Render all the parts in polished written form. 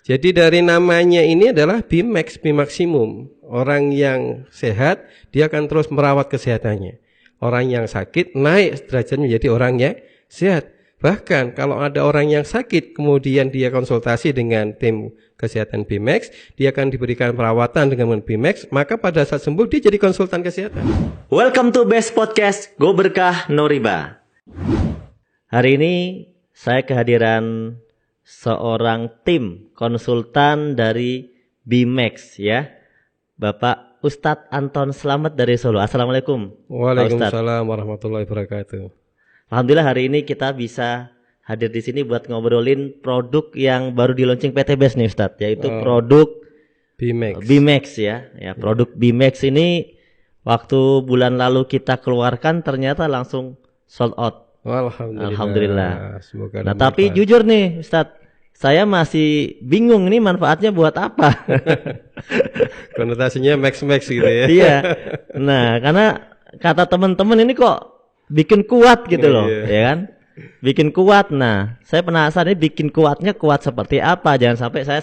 Jadi dari namanya ini adalah Bimax, bimaksimum. Orang yang sehat, dia akan terus merawat kesehatannya. Orang yang sakit, naik derajatnya menjadi orang yang sehat. Bahkan kalau ada orang yang sakit, kemudian dia konsultasi dengan tim kesehatan Bimax, dia akan diberikan perawatan dengan Bimax, maka pada saat sembuh, dia jadi konsultan kesehatan. Welcome to Best Podcast, Go Berkah No Riba. Hari ini saya kehadiran seorang tim konsultan dari Bimax ya, Bapak Ustadz Anton Slamet dari Solo. Assalamualaikum. Waalaikumsalam warahmatullahi wabarakatuh. Alhamdulillah hari ini kita bisa hadir di sini buat ngobrolin produk yang baru di launching PT Best nih Ustadz, yaitu produk Bimax ya. Produk Bimax ini waktu bulan lalu kita keluarkan ternyata langsung sold out. Alhamdulillah. Semoga nah tapi jujur nih Ustadz, saya masih bingung nih manfaatnya buat apa. Konotasinya max gitu ya. Iya. Nah karena kata teman-teman ini kok bikin kuat gitu loh, ya kan? Bikin kuat. Nah saya penasaran ini bikin kuatnya kuat seperti apa. Jangan sampai saya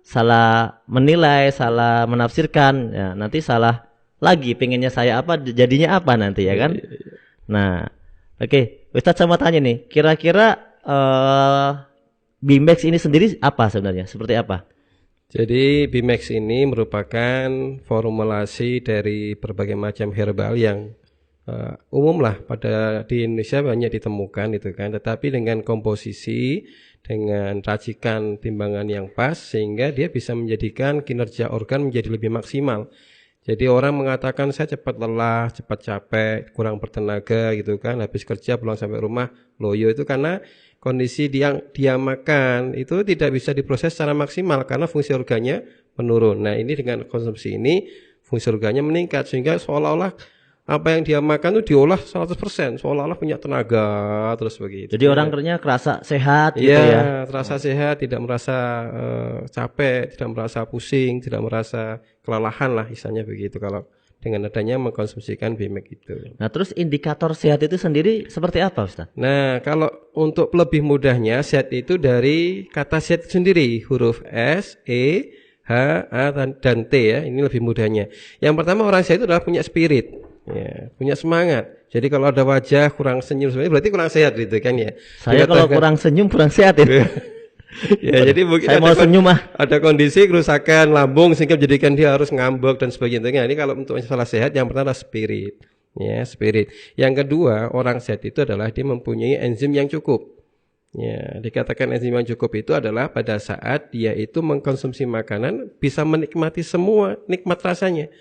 salah menilai, salah menafsirkan. Ya, nanti salah lagi. Pengennya saya apa, jadinya apa nanti ya kan? Nah. Oke, Ustadz saya mau tanya nih, kira-kira Bimax ini sendiri apa sebenarnya? Seperti apa? Jadi Bimax ini merupakan formulasi dari berbagai macam herbal yang umum lah di Indonesia banyak ditemukan itu kan, tetapi dengan komposisi, dengan racikan timbangan yang pas sehingga dia bisa menjadikan kinerja organ menjadi lebih maksimal. Jadi orang mengatakan saya cepat lelah, cepat capek, kurang bertenaga gitu kan, habis kerja pulang sampai rumah loyo, itu karena kondisi dia makan itu tidak bisa diproses secara maksimal karena fungsi organnya menurun. Nah ini dengan konsumsi ini fungsi organnya meningkat sehingga seolah-olah apa yang dia makan itu diolah 100%, seolah-olah punya tenaga terus begitu. Jadi orang kerjanya kerasa sehat gitu ya. Iya, terasa sehat, tidak merasa capek, tidak merasa pusing, tidak merasa kelelahan lah istilahnya begitu kalau dengan adanya mengkonsumsikan Bimax itu. Nah, terus indikator sehat itu sendiri seperti apa, Ustaz? Nah, kalau untuk lebih mudahnya sehat itu dari kata sehat sendiri, huruf S, E, H, A dan T ya. Ini lebih mudahnya. Yang pertama orang sehat itu adalah punya spirit. Ya, punya semangat. Jadi kalau ada wajah kurang senyum berarti kurang sehat gitu kan ya. Saya kalau kurang senyum kurang sehat ya. Ya, jadi mungkin saya mau senyum ada kondisi kerusakan lambung sehingga menjadikan dia harus ngambek dan sebagainya. Ini kalau untuk masalah sehat yang pertama adalah spirit. Ya, spirit. Yang kedua, orang sehat itu adalah dia mempunyai enzim yang cukup. Ya, dikatakan enzim yang cukup itu adalah pada saat dia itu mengkonsumsi makanan bisa menikmati semua nikmat rasanya.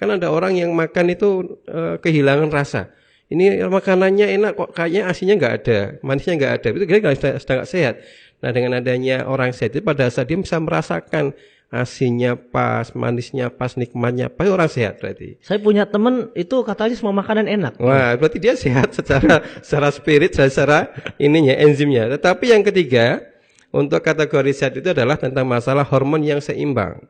Kan ada orang yang makan itu kehilangan rasa. Ini makanannya enak kok kayaknya asinnya nggak ada, manisnya nggak ada. Itu kira-kira sedang sehat. Nah dengan adanya orang sehat itu pada saat dia bisa merasakan asinnya pas, manisnya pas, nikmatnya pas, orang sehat berarti. Saya punya teman itu katanya semua makanan enak. Wah berarti dia sehat secara spirit, secara ininya enzimnya. Tetapi yang ketiga untuk kategori sehat itu adalah tentang masalah hormon yang seimbang.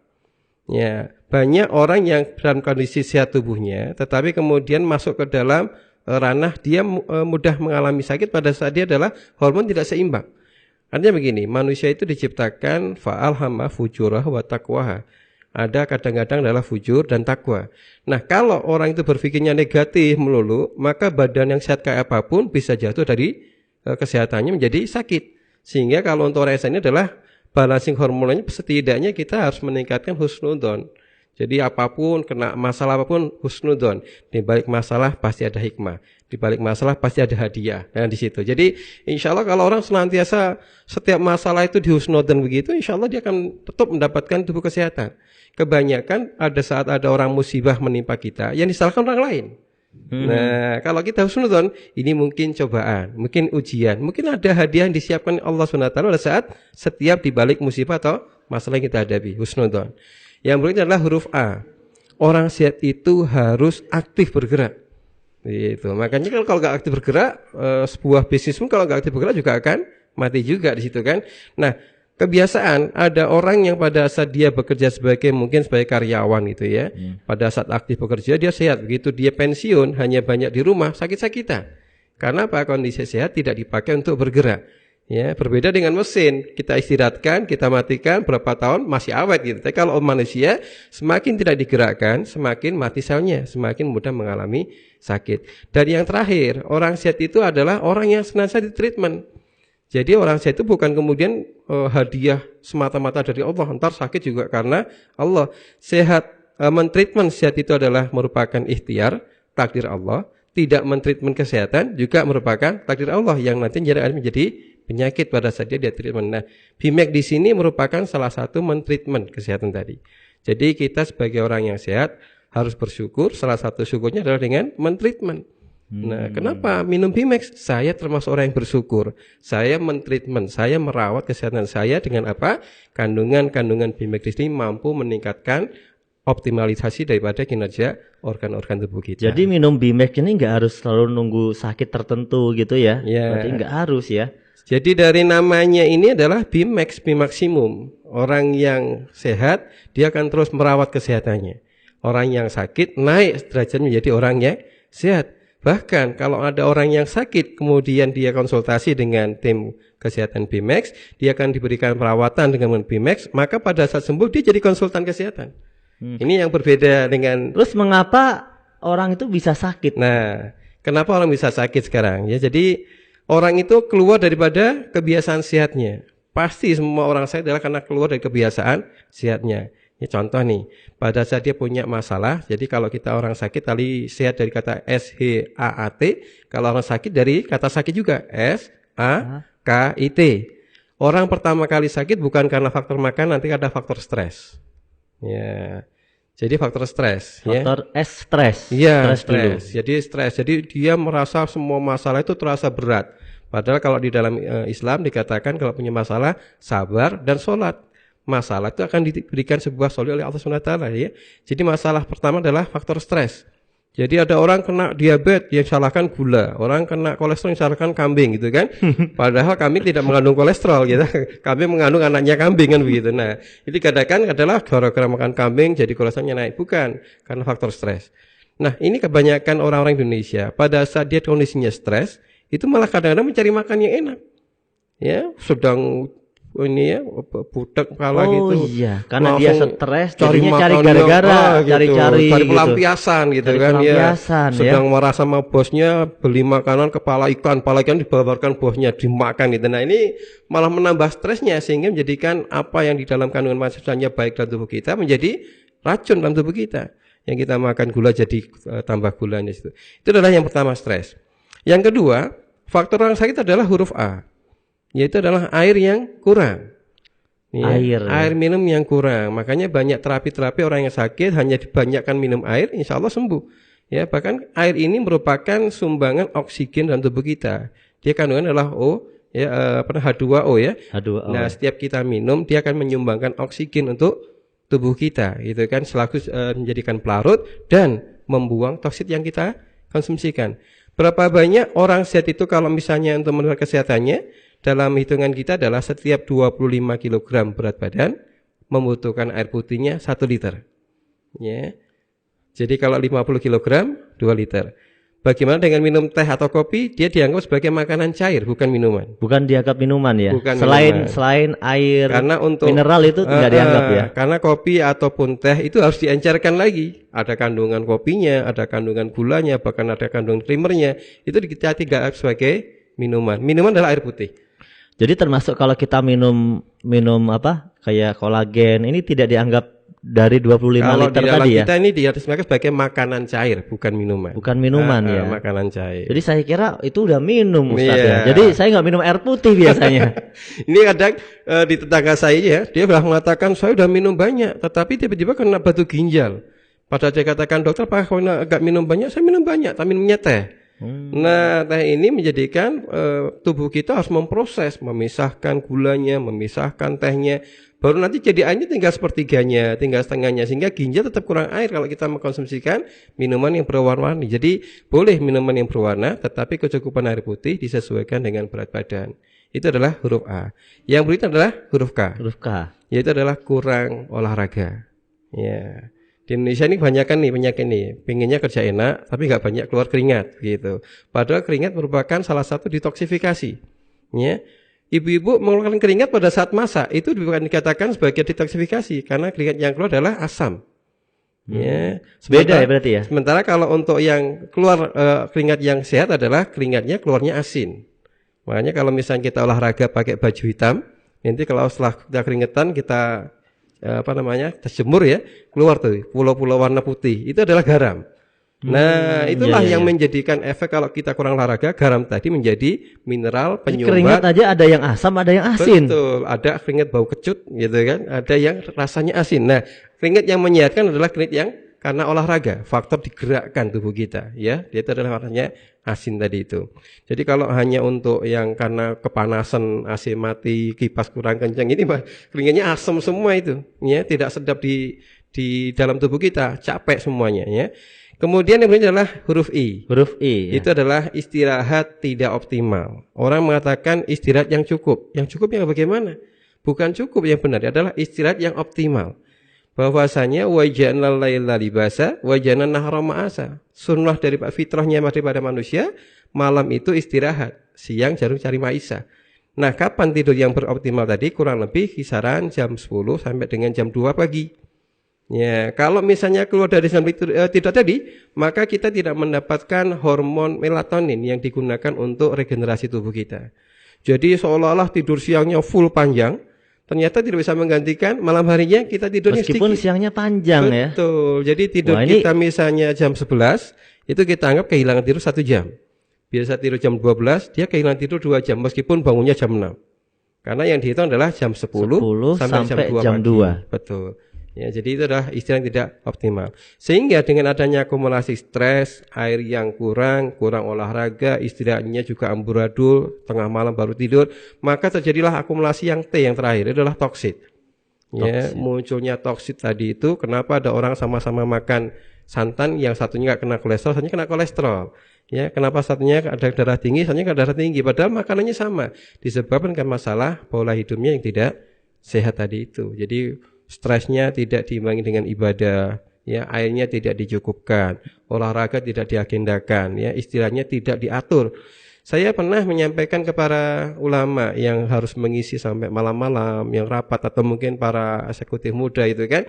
Ya, banyak orang yang dalam kondisi sehat tubuhnya, tetapi kemudian masuk ke dalam ranah dia mudah mengalami sakit pada saat dia adalah hormon tidak seimbang. Artinya begini, manusia itu diciptakan fa'alhama fujurah wa taqwaha. Ada kadang-kadang adalah fujur dan takwa. Nah, kalau orang itu berpikirnya negatif melulu, maka badan yang sehat kayak apapun bisa jatuh dari kesehatannya menjadi sakit. Sehingga kalau untuk orang ini adalah balancing hormonnya setidaknya kita harus meningkatkan husnudon. Jadi apapun, kena masalah apapun husnudon. Di balik masalah pasti ada hikmah. Di balik masalah pasti ada hadiah. Nah di situ. Jadi insya Allah kalau orang senantiasa setiap masalah itu dihusnudon begitu, insya Allah dia akan tetap mendapatkan tubuh kesehatan. Kebanyakan ada saat ada orang musibah menimpa kita, yang disalahkan orang lain. Nah kalau kita husnudon, ini mungkin cobaan, mungkin ujian, mungkin ada hadiah yang disiapkan Allah SWT pada saat setiap dibalik musibah atau masalah yang kita hadapi. Husnudon. Yang berikutnya adalah huruf A. Orang sehat itu harus aktif bergerak. Itu. Makanya kalau nggak aktif bergerak, sebuah bisnis pun kalau nggak aktif bergerak juga akan mati juga di situ kan. Nah kebiasaan ada orang yang pada saat dia bekerja mungkin sebagai karyawan gitu ya, pada saat aktif bekerja dia sehat, begitu dia pensiun hanya banyak di rumah sakit-sakitan. Karena apa? Kondisi sehat tidak dipakai untuk bergerak. Ya, berbeda dengan mesin. Kita istirahatkan, kita matikan berapa tahun masih awet gitu. Tapi kalau manusia semakin tidak digerakkan, semakin mati selnya, semakin mudah mengalami sakit. Dan yang terakhir, orang sehat itu adalah orang yang senantiasa ditreatment. Jadi orang sehat itu bukan kemudian hadiah semata-mata dari Allah, entar sakit juga karena Allah. Sehat, mentreatment sehat itu adalah merupakan ikhtiar, takdir Allah. Tidak mentreatment kesehatan juga merupakan takdir Allah yang nanti menjadi penyakit pada saat dia treatment. Nah, BMAC di sini merupakan salah satu mentreatment kesehatan tadi. Jadi kita sebagai orang yang sehat harus bersyukur. Salah satu syukurnya adalah dengan mentreatment. Nah, kenapa minum BMAX? Saya termasuk orang yang bersyukur. Saya mentreatment, saya merawat kesehatan saya dengan apa? Kandungan-kandungan BMAX di sini mampu meningkatkan optimalisasi daripada kinerja organ-organ tubuh kita. Jadi minum BMAX ini nggak harus selalu nunggu sakit tertentu gitu ya? Ya. Berarti nggak harus ya? Jadi dari namanya ini adalah BMAX, BMAXimum. Orang yang sehat, dia akan terus merawat kesehatannya. Orang yang sakit, naik derajat menjadi orang yang sehat. Bahkan kalau ada orang yang sakit, kemudian dia konsultasi dengan tim kesehatan BMAX, dia akan diberikan perawatan dengan BMAX, maka pada saat sembuh dia jadi konsultan kesehatan. Ini yang berbeda dengan... Terus mengapa orang itu bisa sakit? Nah, kenapa orang bisa sakit sekarang? Ya, jadi orang itu keluar daripada kebiasaan sehatnya. Pasti semua orang sehat adalah karena keluar dari kebiasaan sehatnya. Ya, contoh nih, pada saat dia punya masalah, jadi kalau kita orang sakit tadi sehat dari kata SHAAT, kalau orang sakit dari kata sakit juga SAKIT. Orang pertama kali sakit bukan karena faktor makan, nanti ada faktor stres. Ya. Jadi faktor stres, faktor stres. Iya, stres. Jadi stres. Jadi dia merasa semua masalah itu terasa berat. Padahal kalau di dalam Islam dikatakan kalau punya masalah sabar dan sholat. Masalah itu akan diberikan sebuah solusi oleh Allah SWT ya. Jadi masalah pertama adalah faktor stres. Jadi ada orang kena diabetes yang salahkan gula, orang kena kolesterol yang salahkan kambing gitu kan. Padahal kambing tidak mengandung kolesterol gitu. Kambing mengandung anaknya kambing kan begitu. Nah, itu dikatakan adalah gara-gara makan kambing jadi kolesterolnya naik, bukan karena faktor stres. Nah, ini kebanyakan orang-orang Indonesia pada saat dia kondisinya stres, itu malah kadang-kadang mencari makan yang enak. Ya, sedang ini ya budak kepala gitu. Oh iya, karena dia stres jadinya cari gara-gara, cari pelampiasan gitu kan ya. Sedang marah sama bosnya, beli makanan kepala ikan dibawarkan bosnya dimakan gitu. Nah, ini malah menambah stresnya sehingga menjadikan apa yang di dalam kandungan manusianya baik dalam tubuh kita menjadi racun dalam tubuh kita. Yang kita makan gula jadi tambah gulanya itu. Itu adalah yang pertama, stres. Yang kedua, faktor orang sakit adalah huruf A. Yaitu adalah air yang kurang. Ya, air minum yang kurang. Makanya banyak terapi-terapi orang yang sakit hanya dibanyakkan minum air, insya Allah sembuh. Ya, bahkan air ini merupakan sumbangan oksigen dalam tubuh kita. Dia kandungan adalah O, ya, H2O ya. H2O. Nah, setiap kita minum, dia akan menyumbangkan oksigen untuk tubuh kita, gitu kan, selaku menjadikan pelarut dan membuang toksit yang kita konsumsikan. Berapa banyak orang sehat itu kalau misalnya untuk menurut kesehatannya? Dalam hitungan kita adalah setiap 25 kg berat badan membutuhkan air putihnya 1 liter. Ya. Jadi kalau 50 kg 2 liter. Bagaimana dengan minum teh atau kopi? Dia dianggap sebagai makanan cair, bukan minuman. Bukan dianggap minuman ya. Bukan selain air karena untuk mineral itu tidak dianggap ya. Karena kopi ataupun teh itu harus diencerkan lagi. Ada kandungan kopinya, ada kandungan gulanya, bahkan ada kandungan primernya. Itu kita tidak sebagai minuman. Minuman adalah air putih. Jadi termasuk kalau kita minum apa kayak kolagen ini tidak dianggap dari 25 kalau liter di dalam tadi ya. Kita ini dianggap sebagai makanan cair, bukan minuman. Bukan minuman ya. Makanan cair. Jadi saya kira itu udah minum Ustaz ya. Jadi saya nggak minum air putih biasanya. Ini kadang di tetangga saya ya, dia sudah mengatakan saya udah minum banyak, tetapi tiba-tiba kena batu ginjal. Padahal saya katakan dokter, Pak, kalau agak minum banyak, saya minum banyak, tapi minumnya teh. Nah, teh ini menjadikan tubuh kita harus memproses, memisahkan gulanya, memisahkan tehnya. Baru nanti jadi airnya tinggal sepertiganya, tinggal setengahnya, sehingga ginjal tetap kurang air kalau kita mengkonsumsikan minuman yang berwarna-warni. Jadi boleh minuman yang berwarna, tetapi kecukupan air putih disesuaikan dengan berat badan. Itu adalah huruf A. Yang berikutnya adalah huruf K. Huruf K. Yaitu adalah kurang olahraga. Ya. Di Indonesia ini kebanyakan nih penyakit nih, pengennya kerja enak tapi nggak banyak keluar keringat gitu. Padahal keringat merupakan salah satu detoksifikasi. Ya, ibu-ibu mengeluarkan keringat pada saat masak itu bukan dikatakan sebagai detoksifikasi karena keringat yang keluar adalah asam. Ya, Beda ya berarti ya. Sementara kalau untuk yang keluar keringat yang sehat adalah keringatnya keluarnya asin. Makanya kalau misalnya kita olahraga pakai baju hitam, nanti kalau setelah kita keringetan kita kita jemur ya, keluar tuh pulau-pulau warna putih, itu adalah garam. Nah, itulah yang menjadikan efek kalau kita kurang olahraga, garam tadi menjadi mineral penyumbat. Keringat aja ada yang asam, ada yang asin. Betul, ada keringat bau kecut gitu kan, ada yang rasanya asin. Nah, keringat yang menyehatkan adalah keringat yang karena olahraga, faktor digerakkan tubuh kita, ya. Dia itu adalah warnanya asin tadi itu. Jadi kalau hanya untuk yang karena kepanasan, AC mati, kipas kurang kencang, ini keringatnya asam semua itu, ya, tidak sedap di dalam tubuh kita, capek semuanya, ya. Kemudian yang berikutnya adalah huruf I. Huruf I. Ya. Itu adalah istirahat tidak optimal. Orang mengatakan istirahat yang cukup. Yang cukup yang bagaimana? Bukan cukup, yang benar adalah istirahat yang optimal. Bahwasanya waja'alnal laila libasa waja'alnan nahara ma'asa. Sunnah dari fitrahnya daripada manusia, malam itu istirahat, siang jarum cari maisha. Nah, kapan tidur yang beroptimal tadi? Kurang lebih kisaran jam 10 sampai dengan jam 2 pagi. Ya, kalau misalnya keluar dari jam tidur tadi, maka kita tidak mendapatkan hormon melatonin yang digunakan untuk regenerasi tubuh kita. Jadi seolah-olah tidur siangnya full panjang, ternyata tidak bisa menggantikan malam harinya kita tidurnya meskipun sedikit. Siangnya panjang. Betul. Ya. Betul. Jadi tidur kita misalnya jam 11, itu kita anggap kehilangan tidur 1 jam. Biasa tidur jam 12, dia kehilangan tidur 2 jam meskipun bangunnya jam 6. Karena yang dihitung adalah jam 10 sampai jam 2 pagi. Betul. Ya, jadi itu adalah istirahat yang tidak optimal. Sehingga dengan adanya akumulasi stres, air yang kurang olahraga, istirahatnya juga amburadul, tengah malam baru tidur, maka terjadilah akumulasi yang T yang terakhir, itu adalah toksit. Ya, munculnya toksit tadi itu kenapa ada orang sama-sama makan santan, yang satunya nggak kena kolesterol, satunya kena kolesterol. Ya, kenapa satunya ada darah tinggi, satunya nggak darah tinggi, padahal makanannya sama, disebabkan karena masalah pola hidupnya yang tidak sehat tadi itu. Jadi stresnya tidak diimbangi dengan ibadah, ya, airnya tidak dicukupkan, olahraga tidak diagendakan, ya, istirahatnya tidak diatur. Saya pernah menyampaikan kepada ulama yang harus mengisi sampai malam-malam, yang rapat atau mungkin para eksekutif muda itu kan,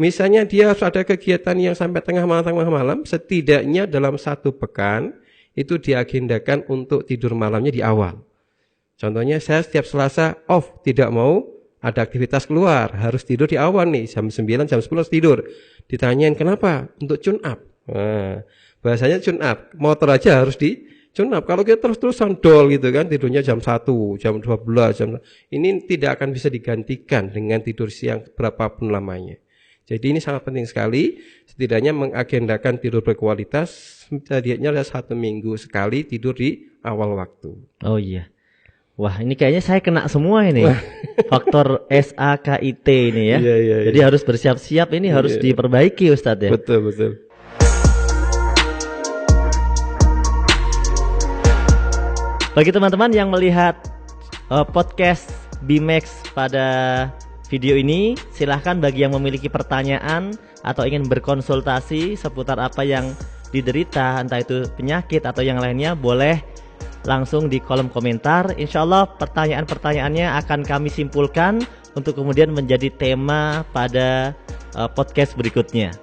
misalnya dia harus ada kegiatan yang sampai tengah malam, setidaknya dalam 1 pekan itu diagendakan untuk tidur malamnya di awal. Contohnya saya setiap Selasa off, tidak mau ada aktivitas keluar, harus tidur di awal nih, jam 9, jam 10 harus tidur. Ditanyain kenapa? Untuk tune up. Nah, bahasanya tune up, motor aja harus di tune up. Kalau kita terus-terusan dol gitu kan, tidurnya jam 1, jam 12, ini tidak akan bisa digantikan dengan tidur siang berapapun lamanya. Jadi ini sangat penting sekali, setidaknya mengagendakan tidur berkualitas, setidaknya 1 minggu sekali tidur di awal waktu. Oh iya. Wah, ini kayaknya saya kena semua ini. Faktor SAKIT ini ya. Iya. Jadi harus bersiap-siap, ini harus diperbaiki Ustadz ya. Betul. Bagi teman-teman yang melihat podcast BMAX pada video ini, silahkan bagi yang memiliki pertanyaan atau ingin berkonsultasi seputar apa yang diderita, entah itu penyakit atau yang lainnya, boleh langsung di kolom komentar. Insya Allah pertanyaan-pertanyaannya akan kami simpulkan untuk kemudian menjadi tema pada podcast berikutnya.